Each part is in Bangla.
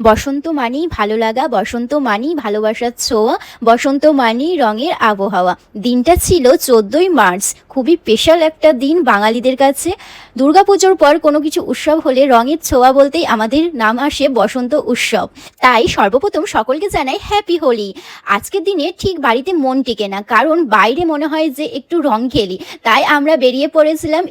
বসন্ত মানেই ভালো লাগা, বসন্ত মানেই ভালোবাসার ছোঁয়া, বসন্ত মানেই রঙের আবহাওয়া। দিনটা ছিল 14ই মার্চ, খুবই স্পেশাল একটা দিন বাঙালিদের কাছে। দুর্গাপুজোর পর কোনো কিছু উৎসব হলে রঙের ছোঁয়া বলতেই আমাদের নাম আসে বসন্ত উৎসব। তাই সর্বপ্রথম সকলকে জানাই হ্যাপি হোলি। আজকের দিনে ঠিক বাড়িতে মন টেকে না, কারণ বাইরে মনে হয় যে একটু রং খেলি। তাই আমরা বেরিয়ে পড়েছিলাম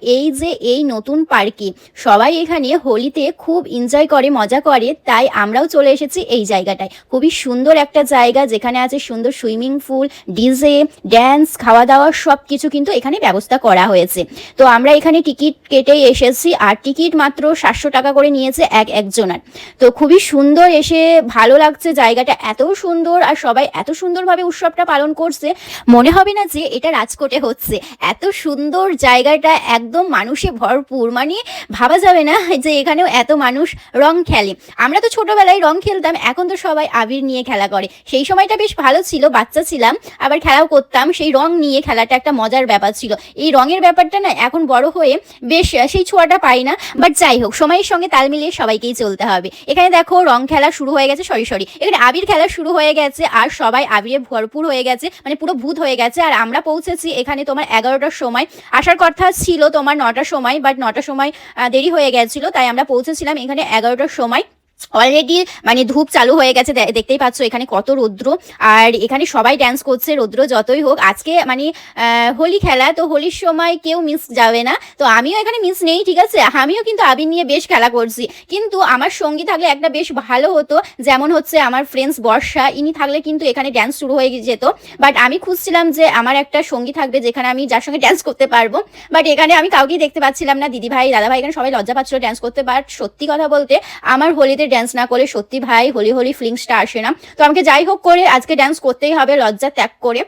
এই নতুন পার্কে। সবাই এখানে হোলিতে খুব এনজয় করে, মজা করে, তাই আমরাও চলে এসেছি এই জায়গাটায়। খুবই সুন্দর একটা জায়গা, যেখানে আছে সুন্দর সুইমিং পুল, ডিজে, ড্যান্স, খাওয়া দাওয়া সব কিছু কিন্তু এখানে ব্যবস্থা করা হয়েছে। তো আমরা এখানে টিকিট কেটেই এসেছি, আর টিকিট মাত্র 700 টাকা করে নিয়েছে একজনের। তো খুবই সুন্দর, এসে ভালো লাগছে, জায়গাটা এত সুন্দর আর সবাই এত সুন্দরভাবে উৎসবটা পালন করছে, মনে হবে না যে এটা রাজকোটে হচ্ছে। এত সুন্দর জায়গাটা, একদম মানুষে ভরপুর, মানে ভাবা যাবে না যে এখানেও এত মানুষ রং খেলে। আমরা তো ছোটবেলায় রং খেলতাম, এখন তো সবাই আবির নিয়ে খেলা করে। সেই সময়টা বেশ ভালো ছিল, বাচ্চা ছিলাম, আবার খেলাও করতাম। সেই রং নিয়ে খেলাটা একটা মজার ব্যাপার ছিল। এই রঙের ব্যাপারটা না এখন বড় হয়ে বেশ সেই ছোঁয়াটা পাই না। বাট যাই হোক, সময়ের সঙ্গে তাল মিলিয়ে সবাইকেই চলতে হবে। এখানে দেখো রং খেলা শুরু হয়ে গেছে, সরি এখানে আবির খেলা শুরু হয়ে গেছে, আর সবাই আবিরে ভরপুর হয়ে গেছে, মানে পুরো ভূত হয়ে গেছে। আর আমরা পৌঁছেছি এখানে তোমার 11টার সময়, আসার কথা ছিল তোমার 9টার সময়, বাট 9টার সময় দেরি হয়ে গেছিল, তাই আমরা পৌঁছেছিলাম এখানে 11টার সময়। অলরেডি মানে ধূপ চালু হয়ে গেছে, দেখতেই পাচ্ছ এখানে কত রৌদ্র, আর এখানে সবাই ড্যান্স করছে। রৌদ্র যতই হোক, আজকে মানে হোলি খেলা, তো হোলির সময় কেউ মিস যাবে না। তো আমিও এখানে মিস নেই, ঠিক আছে। আমিও কিন্তু আবির নিয়ে বেশ খেলা করছি, কিন্তু আমার সঙ্গী থাকলে একটা বেশ ভালো হতো। যেমন হচ্ছে আমার ফ্রেন্ডস বর্ষা, ইনি থাকলে কিন্তু এখানে ড্যান্স শুরু হয়ে যেত। বাট আমি খুঁজছিলাম যে আমার একটা সঙ্গী থাকবে যেখানে আমি যার সঙ্গে ড্যান্স করতে পারবো। বাট এখানে আমি কাউকেই দেখতে পাচ্ছিলাম না, দিদি ভাই দাদা ভাই এখানে সবাই লজ্জা পাচ্ছিল ড্যান্স করতে। বাট সত্যি কথা বলতে, আমার হোলিতে ড্যান্স না করে সত্যি ভাই হোলি ফিলিংসটা আসে না। তো আমাকে যাই হোক করে আজকে ড্যান্স করতেই হবে, লজ্জা ত্যাগ করে।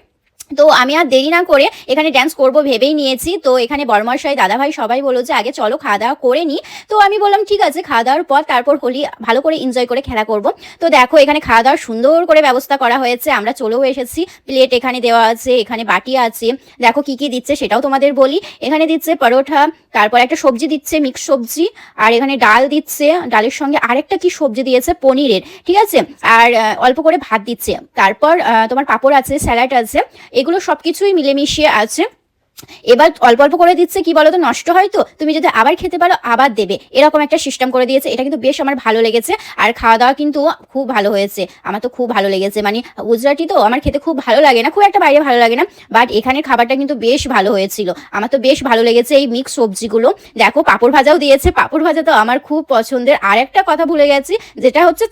তো আমি আর দেরি না করে এখানে ড্যান্স করব ভেবেই নিয়েছি। তো এখানে বড়মশাই দাদা ভাই সবাই বললো যে আগে চলো খাওয়া দাওয়া করে নিই। তো আমি বললাম ঠিক আছে, খাওয়া দাওয়ার পর তারপর হোলি ভালো করে এনজয় করে খেলা করব। তো দেখো এখানে খাওয়া দাওয়ার সুন্দর করে ব্যবস্থা করা হয়েছে, আমরা চলেও এসেছি। প্লেট এখানে দেওয়া আছে, এখানে বাটি আছে, দেখো কি কি দিচ্ছে সেটাও তোমাদের বলি। এখানে দিচ্ছে পরোটা, তারপর একটা সবজি দিচ্ছে, মিক্স সবজি, আর এখানে ডাল দিচ্ছে, ডালের সঙ্গে আরেকটা কি সবজি দিয়েছে পনিরের, ঠিক আছে, আর অল্প করে ভাত দিচ্ছে। তারপর তোমার পাঁপড় আছে, স্যালাড আছে, এগুলো সবকিছুই মিলেমিশিয়ে আছে। এবার অল্প অল্প করে দিচ্ছে, কি বলো তো, নষ্ট হয় তো, তুমি যদি আবার খেতে পারো আবার দেবে, এরকম একটা সিস্টেম করে দিয়েছে। এটা কিন্তু বেশ আমার ভালো লেগেছে, আর খাওয়া দাওয়া কিন্তু খুব ভালো হয়েছে, আমার তো খুব ভালো লেগেছে। মানে গুজরাটি তো আমার খেতে খুব ভালো লাগে না, খুব একটা বাইরে ভালো লাগে না, বাট এখানের খাবারটা কিন্তু বেশ ভালো হয়েছিল, আমার তো বেশ ভালো লেগেছে এই মিক্স সবজিগুলো। দেখো পাঁপড় ভাজাও দিয়েছে, পাঁপড় ভাজা তো আমার খুব পছন্দের। আর একটা কথা ভুলে গেছি, যেটা হচ্ছে